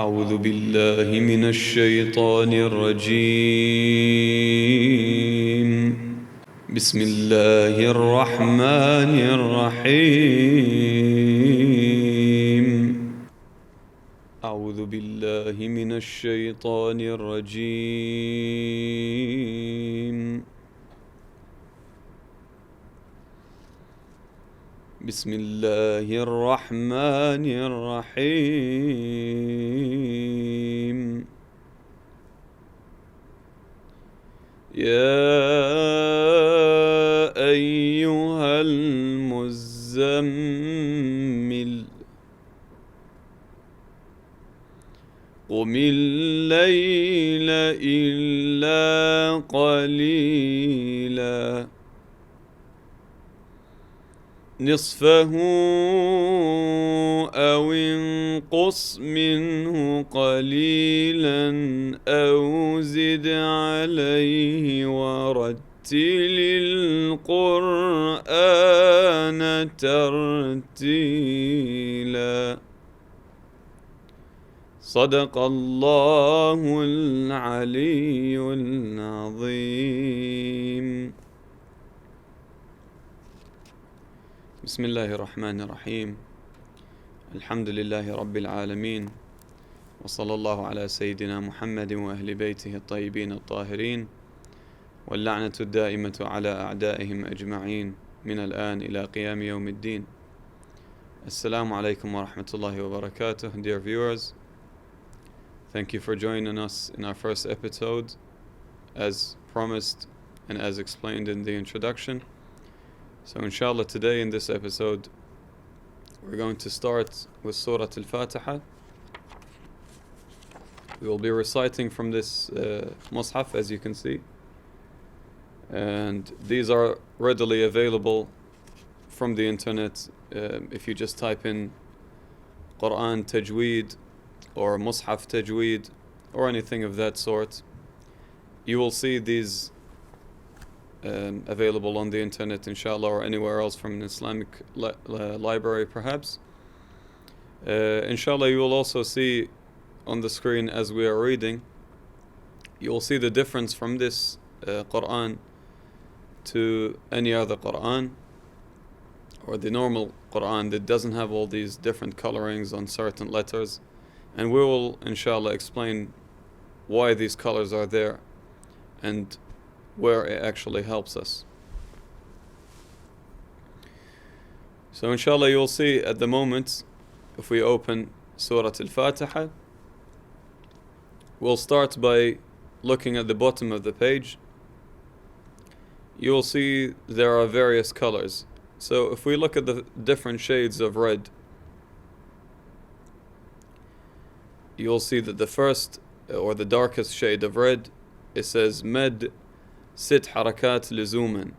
أعوذ بالله من الشيطان الرجيم بسم الله الرحمن الرحيم أعوذ بالله من الشيطان الرجيم بسم الله الرحمن الرحيم يا أيها المزمل قم الليل إلا قليلا نصفه أو انقص منه قليلا أو زد عليه ورتل القرآن ترتيلا صدق الله العلي العظيم. بسم الله الرحمن الرحيم. الحمد لله رب العالمين، وصلى الله على سيدنا محمد وأهل بيته الطيبين الطاهرين، واللعنة الدائمة على أعدائهم أجمعين من الآن إلى قيام يوم الدين. Assalamu alaikum wa rahmatullahi wa barakatuh. Dear viewers, thank you for joining us in our first episode, as promised and as explained in the introduction. So inshallah, today in this episode we're going to start with Surah Al-Fatiha. We will be reciting from this Mus'haf, as you can see, and these are readily available from the internet. If you just type in Quran Tajweed or Mus'haf Tajweed or anything of that sort, you will see these available on the internet, inshallah, or anywhere else from an Islamic library perhaps. Inshallah, you will also see on the screen as we are reading, you will see the difference from this Quran to any other Quran, or the normal Quran that doesn't have all these different colorings on certain letters. And we will inshallah explain why these colors are there and where it actually helps us. So inshallah, you'll see at the moment, if we open Surah Al-Fatiha, we'll start by looking at the bottom of the page. You'll see there are various colors. So if we look at the different shades of red, you'll see that the first or the darkest shade of red, it says med sit harakat lizuman.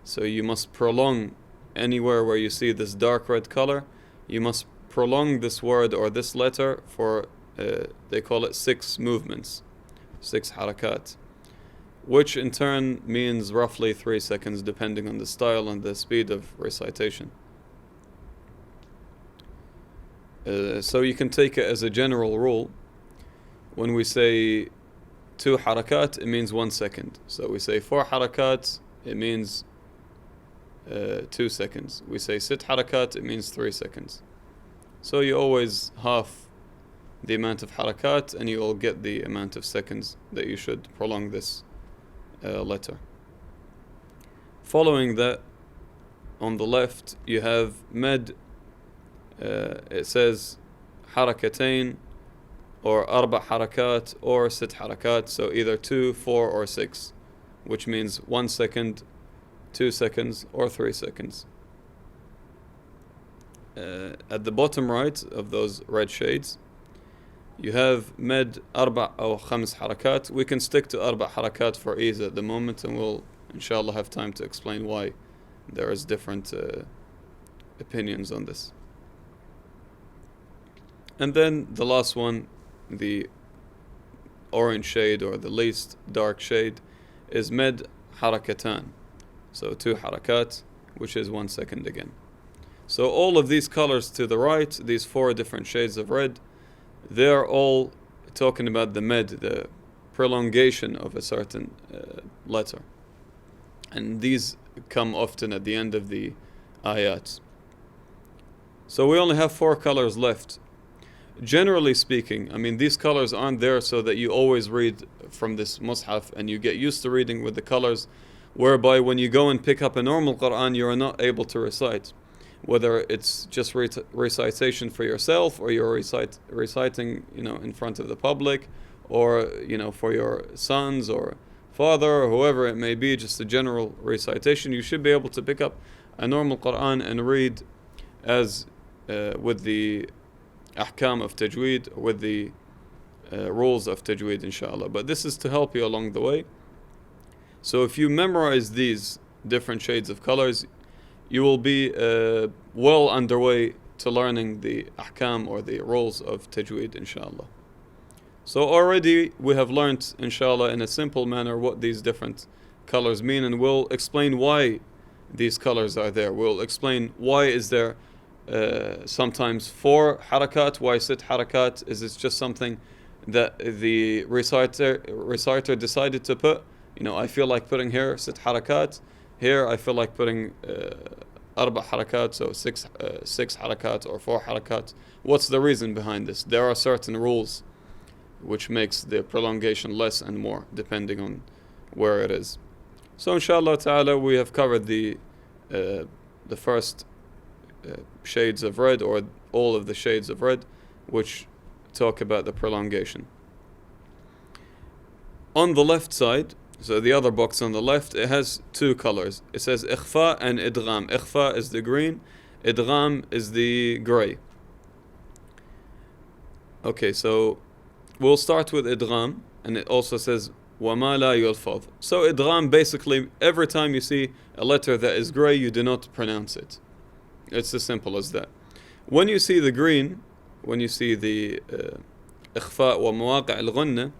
So you must prolong anywhere where you see this dark red color, you must prolong this word or this letter for they call it 6 movements, 6 harakat, which in turn means roughly 3 seconds depending on the style and the speed of recitation. So you can take it as a general rule. When we say 2 harakat, it means 1 second. So we say 4 harakat, it means 2 seconds. We say 6 harakat, it means 3 seconds. So you always half the amount of harakat and you will get the amount of seconds that you should prolong this letter. Following that, on the left you have med. It says harakatain or arba harakat or sit harakat, so either 2, 4 or 6, which means 1 second, 2 seconds or 3 seconds. At the bottom right of those red shades you have med arba or khams harakat. We can stick to arba harakat for ease at the moment, and we'll inshallah have time to explain why there is different opinions on this. And then the last one, the orange shade or the least dark shade, is med harakatan. So 2 harakat, which is 1 second again. So all of these colors to the right, these 4 different shades of red, they're all talking about the med, the prolongation of a certain letter. And these come often at the end of the ayats. So we only have 4 colors left. Generally speaking, I mean, these colors aren't there so that you always read from this mushaf and you get used to reading with the colors, whereby when you go and pick up a normal Quran, you are not able to recite. Whether it's just recitation for yourself, or you're reciting, in front of the public, or, for your sons or father or whoever it may be, just a general recitation, you should be able to pick up a normal Quran and read as with the ahkam of Tajweed, with the rules of Tajweed, inshallah. But this is to help you along the way. So if you memorize these different shades of colors, you will be well underway to learning the ahkam or the rules of Tajweed, inshallah. So already we have learnt, inshallah, in a simple manner what these different colors mean, and we'll explain why these colors are there. We'll explain why is there sometimes 4 harakat, why 6 harakat? Is it just something that the reciter decided to put? I feel like putting here 6 harakat. Here I feel like putting 4 harakat, so 6 harakat or 4 harakat. What's the reason behind this? There are certain rules which makes the prolongation less and more depending on where it is. So inshallah ta'ala, we have covered the first shades of red, or all of the shades of red, which talk about the prolongation. On the left side, so the other box on the left, it has 2 colors. It says ikhfa and idgham. Ikhfa is the green, idgham is the gray. Okay, so we'll start with idgham, and it also says 𝗦𝗨𝗣𝗣𝗕𝗦. So idgham, basically every time you see a letter that is gray, you do not pronounce it. It's as simple as that. When you see the green, when you see the ikhfa ومواقع الغنة,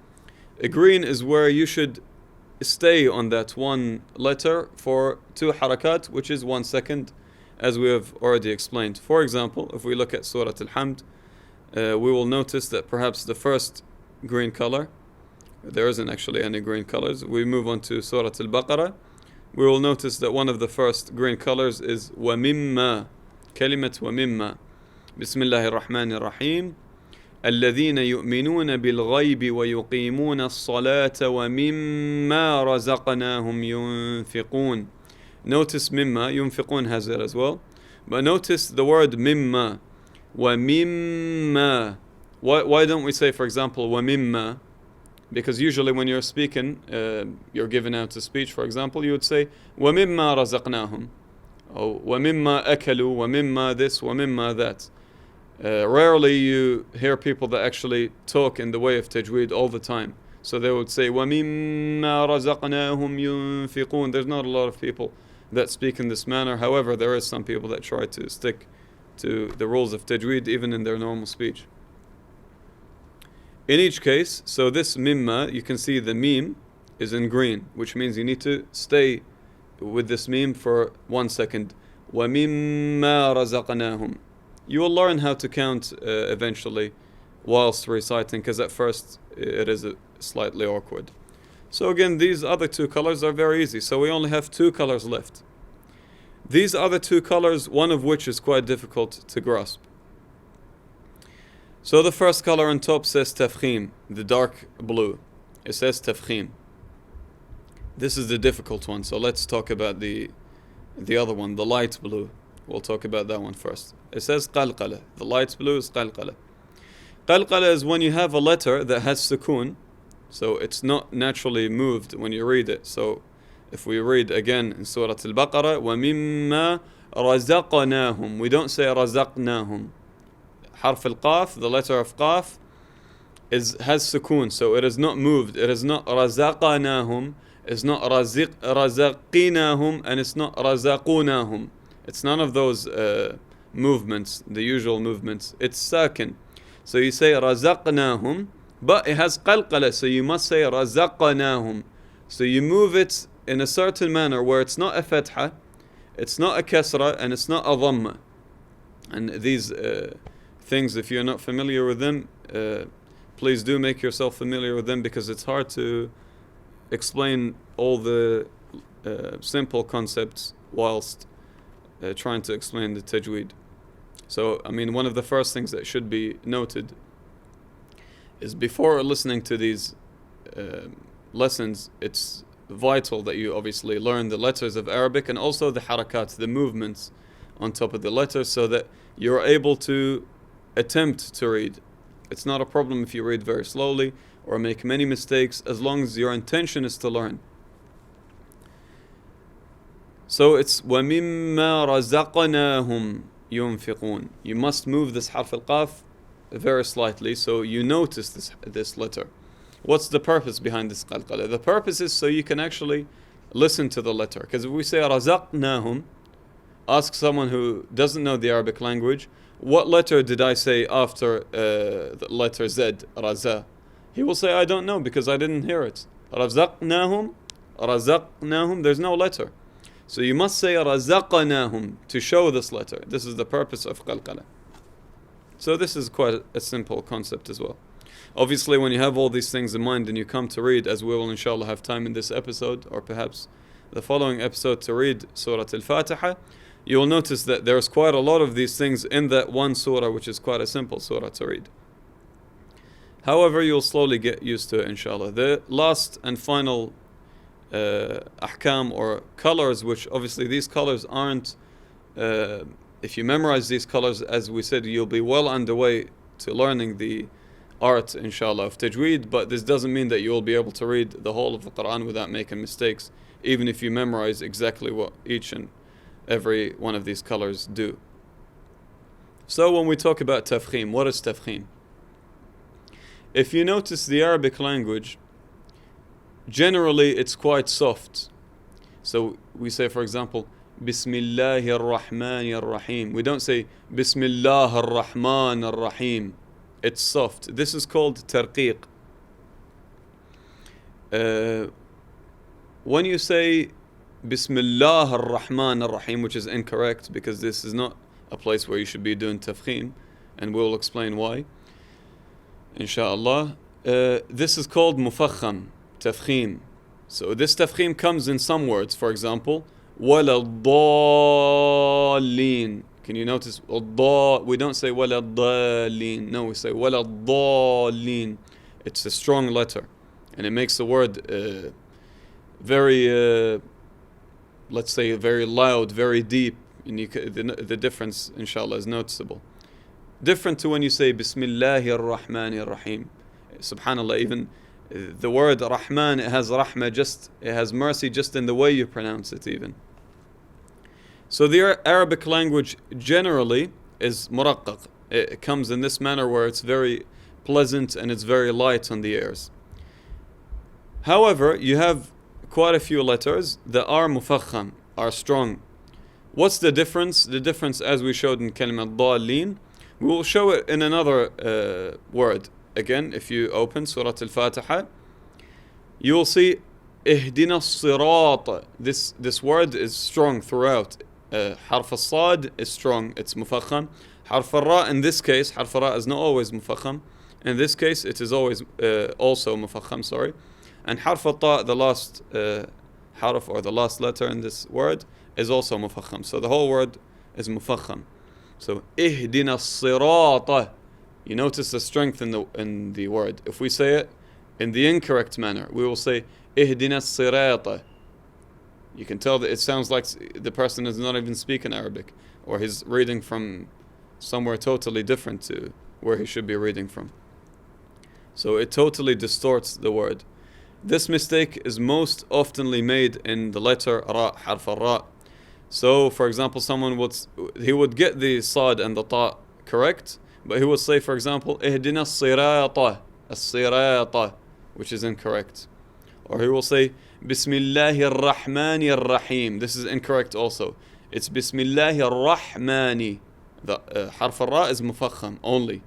green is where you should stay on that one letter for 2 harakat, which is 1 second, as we have already explained. For example, if we look at Surah Al-Hamd, we will notice that perhaps the first green color, there isn't actually any green colors. We move on to Surah Al-Baqarah. We will notice that one of the first green colors is وَمِمَّا, كلمة وَمِمَّا. بسم الله الرحمن الرحيم. الذين يؤمنون بالغيب ويقيمون الصلاة ومما رزقناهم ينفقون. Notice مما, ينفقون has it as well. But notice the word مما. وَمِمَّا. Why don't we say, for example, وَمِمَّا? Because usually when you're speaking, you're giving out a speech, for example, you would say وَمِمَّا رَزَقْنَاهُم, or وَمِمَّا أَكَلُوا, وَمِمَّا this, وَمِمَّا that. Rarely you hear people that actually talk in the way of Tajweed all the time. So they would say وَمِمَّا رَزَقْنَاهُمْ يُنْفِقُونَ. There's not a lot of people that speak in this manner. However, there is some people that try to stick to the rules of Tajweed even in their normal speech. In each case, so this mimma, you can see the meme is in green, which means you need to stay with this meme for 1 second. وَمِمَّا رَزَقْنَاهُمْ. You will learn how to count eventually whilst reciting, because at first it is slightly awkward. So again, these other 2 colors are very easy. So we only have 2 colors left. These other 2 colors, one of which is quite difficult to grasp. So the first color on top says Tafkheem, the dark blue. It says Tafkheem. This is the difficult one. So let's talk about the other one, the light blue. We'll talk about that one first. It says Qalqalah. The light blue is Qalqalah. Qalqalah is when you have a letter that has sukoon, so it's not naturally moved when you read it. So if we read again in Surah Al-Baqarah, وَمِمَّا رَزَقْنَاهُمْ, we don't say رَزَقْنَاهُمْ. Harf al-Qaf, the letter of Qaf, has sukoon, so it is not moved. It is not رَزَقْنَاهُمْ, it's not رَزَقِنَاهُمْ, and it's not رَزَقُنَاهُمْ. It's none of those movements, the usual movements. It's sakin. So you say رَزَقْنَاهُمْ, but it has qalqalah, so you must say رَزَقْنَاهُمْ. So you move it in a certain manner where it's not a fatha, it's not a kasra, and it's not a dhamma. And these things, if you're not familiar with them, please do make yourself familiar with them, because it's hard to explain all the simple concepts whilst trying to explain the tajweed. So, I mean, one of the first things that should be noted is before listening to these lessons, it's vital that you obviously learn the letters of Arabic and also the harakat, the movements on top of the letters, so that you're able to attempt to read. It's not a problem if you read very slowly or make many mistakes, as long as your intention is to learn. So it's وَمِمَّا رَزَقْنَاهُمْ يُنْفِقُونَ. You must move this harf al-qaf very slightly, so you notice this letter. What's the purpose behind this qalqalah? The purpose is so you can actually listen to the letter. Because if we say razaqnahum, ask someone who doesn't know the Arabic language, what letter did I say after the letter Z, raza? He will say, I don't know, because I didn't hear it. Razaqnahum, there's no letter. So you must say razaqnahum to show this letter. This is the purpose of qalqalah. So this is quite a simple concept as well. Obviously, when you have all these things in mind and you come to read, as we will inshallah have time in this episode, or perhaps the following episode, to read Surah Al-Fatiha, you will notice that there's quite a lot of these things in that one surah, which is quite a simple surah to read. However, you'll slowly get used to it, inshallah. The last and final ahkam, or colors, which obviously these colors aren't, if you memorize these colors, as we said, you'll be well underway to learning the art, inshallah, of tajweed, but this doesn't mean that you will be able to read the whole of the Quran without making mistakes, even if you memorize exactly what each and every one of these colors do. So when we talk about Tafkheem, what is Tafkheem? If you notice the Arabic language, generally it's quite soft. So we say, for example, Bismillahir Rahmanir Rahim. We don't say Bismillahir Rahmanir Rahim. It's soft. This is called tarqiq. When you say Bismillah ar-Rahman ar-Rahim, which is incorrect, because this is not a place where you should be doing tafkheem, and we will explain why, inshallah. This is called mufakham, tafkheem. So this tafkheem comes in some words. For example, وَلَا-ضَالِّينَ. Can you notice? We don't say وَلَا-ضَالِّينَ. No, we say وَلَا-ضَالِّينَ. It's a strong letter, and it makes the word very, let's say, very loud, very deep. And the difference, inshallah, is noticeable. Different to when you say Bismillahir Rahmanir Rahim. Subhanallah, even the word Rahman, it has rahmah, it has mercy just in the way you pronounce it even. So the Arabic language generally is muraqqaq. It comes in this manner where it's very pleasant and it's very light on the ears. However, you have quite a few letters that are mufakham, are strong. What's the difference? The difference, as we showed in kalimat dallin, we will show it in another word. Again, if you open Surah Al-Fatiha, you will see ihdina as-sirat. This word is strong throughout. Harf al-sad is strong, it's mufakham. Harf al-ra, in this case, harf al-ra is not always mufakham. In this case, it is always also mufakham, sorry. And harf al-ta, the last harf, or the last letter in this word, is also mufakham. So the whole word is mufakham. So ihdina as-sirata. You notice the strength in the word. If we say it in the incorrect manner, we will say ihdina as-sirata. You can tell that it sounds like the person is not even speaking Arabic, or he's reading from somewhere totally different to where he should be reading from. So it totally distorts the word. This mistake is most oftenly made in the letter ra, harf al-ra. So, for example, someone would get the sad and the ta correct, but he would say, for example, ihdina as-sirata, which is incorrect. Or he will say Bismillahir Rahmanir Rahim. This is incorrect also. It's Bismillahir Rahmani. The harf al-ra is mufakham only.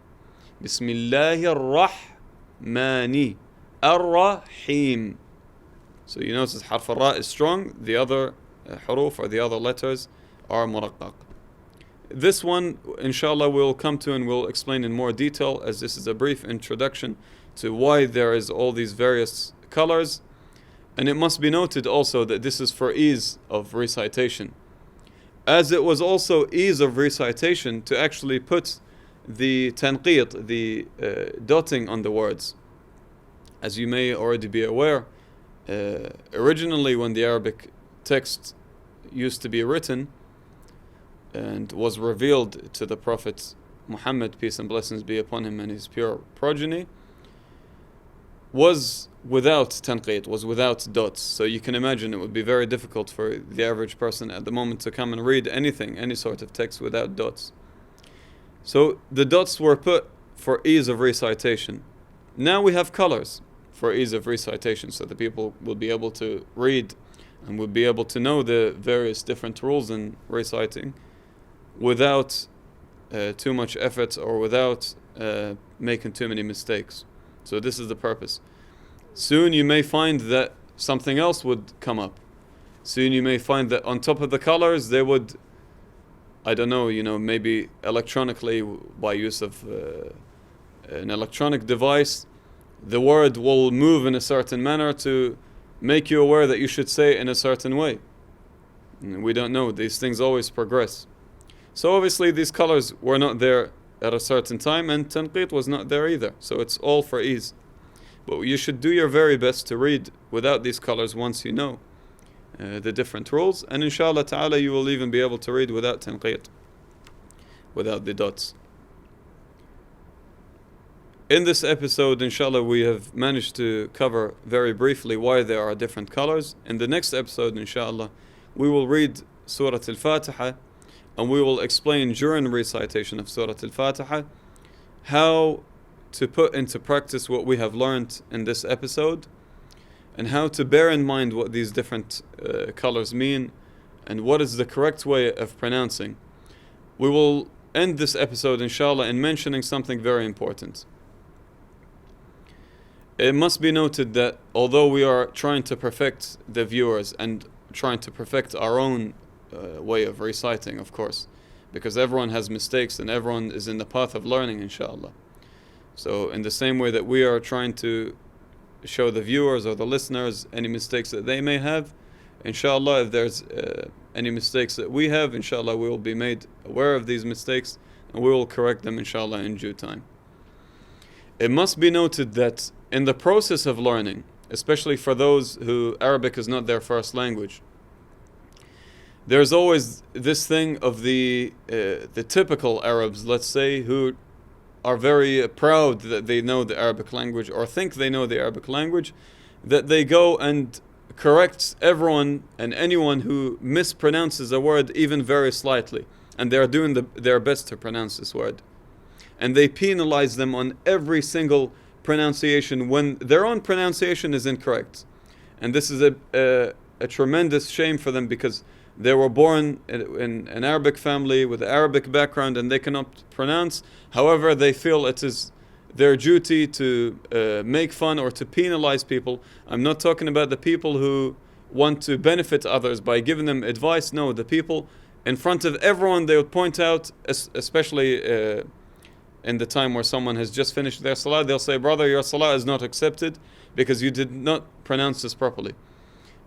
Bismillahir Rahmani ar-Rahim. So you notice harf al-ra is strong. The other huruf, or the other letters, are muraqqaq. this one, inshallah, we'll come to and we'll explain in more detail, as this is a brief introduction to why there is all these various colors. And it must be noted also that this is for ease of recitation, as it was also ease of recitation to actually put the tanqeet, the dotting on the words. As you may already be aware, originally when the Arabic text used to be written and was revealed to the Prophet Muhammad, peace and blessings be upon him, and his pure progeny, was without tanqeet, was without dots. So you can imagine it would be very difficult for the average person at the moment to come and read anything, any sort of text without dots. So the dots were put for ease of recitation. Now we have colors for ease of recitation, so the people will be able to read and will be able to know the various different rules in reciting without too much effort or without making too many mistakes. So this is the purpose. Soon you may find that something else would come up. Soon you may find that on top of the colors they would, I don't know, maybe electronically, by use of an electronic device, the word will move in a certain manner to make you aware that you should say it in a certain way. We don't know. These things always progress. So obviously these colors were not there at a certain time, and tanqeet was not there either. So it's all for ease. But you should do your very best to read without these colors once you know the different rules. And inshallah ta'ala you will even be able to read without tanqeet, without the dots. In this episode, inshallah, we have managed to cover very briefly why there are different colors. In the next episode, inshallah, we will read Surah Al-Fatiha, and we will explain during recitation of Surah Al-Fatiha how to put into practice what we have learned in this episode, and how to bear in mind what these different colors mean, and what is the correct way of pronouncing. We will end this episode, inshallah, in mentioning something very important. It must be noted that although we are trying to perfect the viewers and trying to perfect our own way of reciting, of course, because everyone has mistakes and everyone is in the path of learning, inshallah. So in the same way that we are trying to show the viewers or the listeners any mistakes that they may have, inshallah, if there's any mistakes that we have, inshallah, we will be made aware of these mistakes and we will correct them, inshallah, in due time. It must be noted that in the process of learning, especially for those who Arabic is not their first language, there's always this thing of the typical Arabs, let's say, who are very proud that they know the Arabic language or think they know the Arabic language, that they go and correct everyone and anyone who mispronounces a word even very slightly, and they are doing their best to pronounce this word. And they penalize them on every single pronunciation when their own pronunciation is incorrect. And this is a tremendous shame for them, because they were born in an Arabic family with an Arabic background and they cannot pronounce. However, they feel it is their duty to make fun or to penalize people. I'm not talking about the people who want to benefit others by giving them advice. No, the people in front of everyone, they would point out, especially in the time where someone has just finished their salah, they'll say, brother, your salah is not accepted because you did not pronounce this properly.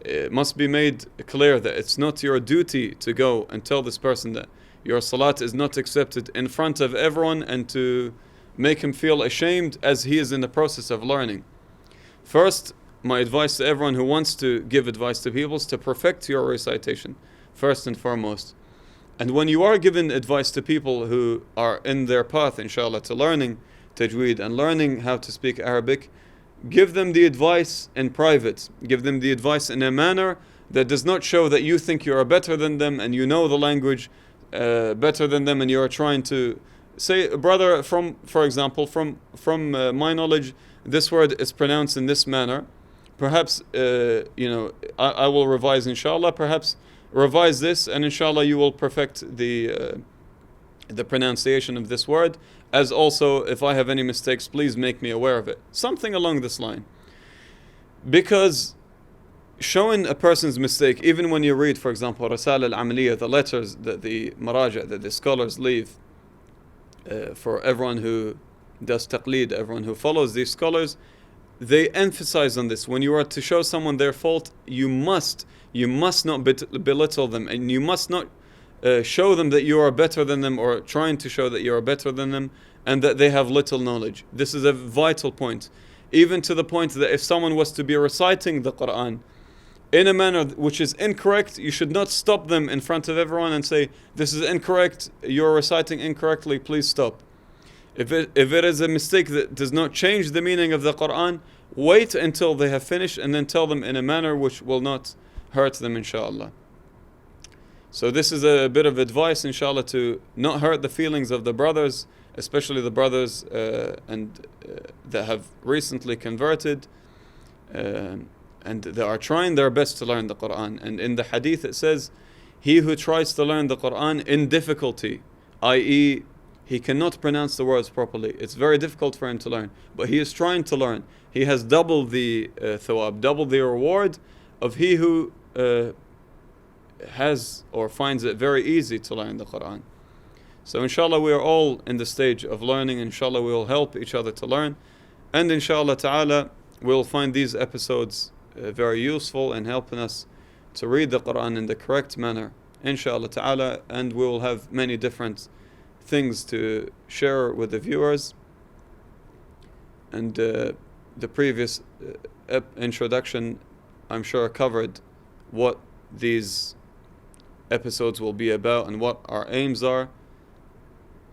It must be made clear that it's not your duty to go and tell this person that your salat is not accepted in front of everyone and to make him feel ashamed as he is in the process of learning. First, my advice to everyone who wants to give advice to people is to perfect your recitation, first and foremost. And when you are giving advice to people who are in their path, inshallah, to learning Tajweed and learning how to speak Arabic, give them the advice in private. Give them the advice in a manner that does not show that you think you are better than them and you know the language better than them, and you are trying to say, brother, for example, from my knowledge, this word is pronounced in this manner. Perhaps, I will revise, inshallah. Perhaps revise this, and inshallah you will perfect the pronunciation of this word. As also, if I have any mistakes, please make me aware of it. Something along this line. Because showing a person's mistake, even when you read, for example, Rasal al-Amaliyah, the letters that the maraja, that the scholars leave for everyone who does taqleed, everyone who follows these scholars, they emphasize on this. When you are to show someone their fault, you must not belittle them, and you must not show them that you are better than them, or trying to show that you are better than them, and that they have little knowledge. This is a vital point. Even to the point that if someone was to be reciting the Quran in a manner which is incorrect, you should not stop them in front of everyone and say, this is incorrect, you're reciting incorrectly, please stop. If it is a mistake that does not change the meaning of the Quran, wait until they have finished and then tell them in a manner which will not hurt them, inshallah. So this is a bit of advice, inshallah, to not hurt the feelings of the brothers, especially the brothers that have recently converted, and they are trying their best to learn the Quran. And in the hadith it says, he who tries to learn the Quran in difficulty, i.e. he cannot pronounce the words properly, it's very difficult for him to learn, but he is trying to learn, he has double the thawab, double the reward of he who has or finds it very easy to learn the Quran. So inshallah we are all in the stage of learning. Inshallah we will help each other to learn, and inshallah ta'ala we will find these episodes very useful in helping us to read the Quran in the correct manner, inshallah ta'ala. And we will have many different things to share with the viewers. And the previous introduction, I'm sure, covered what these episodes will be about and what our aims are.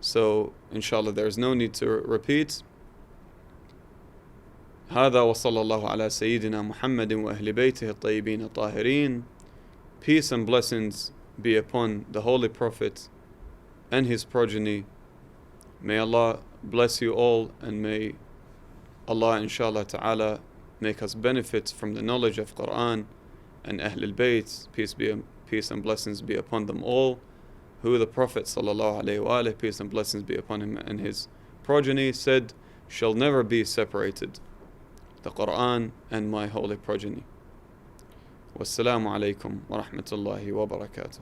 So inshallah there is no need to repeat. هذا وصلى الله على سيدنا محمد وأهل بيته الطيبين الطاهرين. Peace and blessings be upon the Holy Prophet and his progeny. May Allah bless you all, and may Allah inshallah ta'ala make us benefit from the knowledge of Quran and Ahl al-Bayt. Peace and blessings be upon them all, who the Prophet sallallahu alayhi wa alayhi, peace and blessings be upon him and his progeny, said shall never be separated, the Quran and my holy progeny. Wassalamu alaikum wa rahmatullahi wa barakatuh.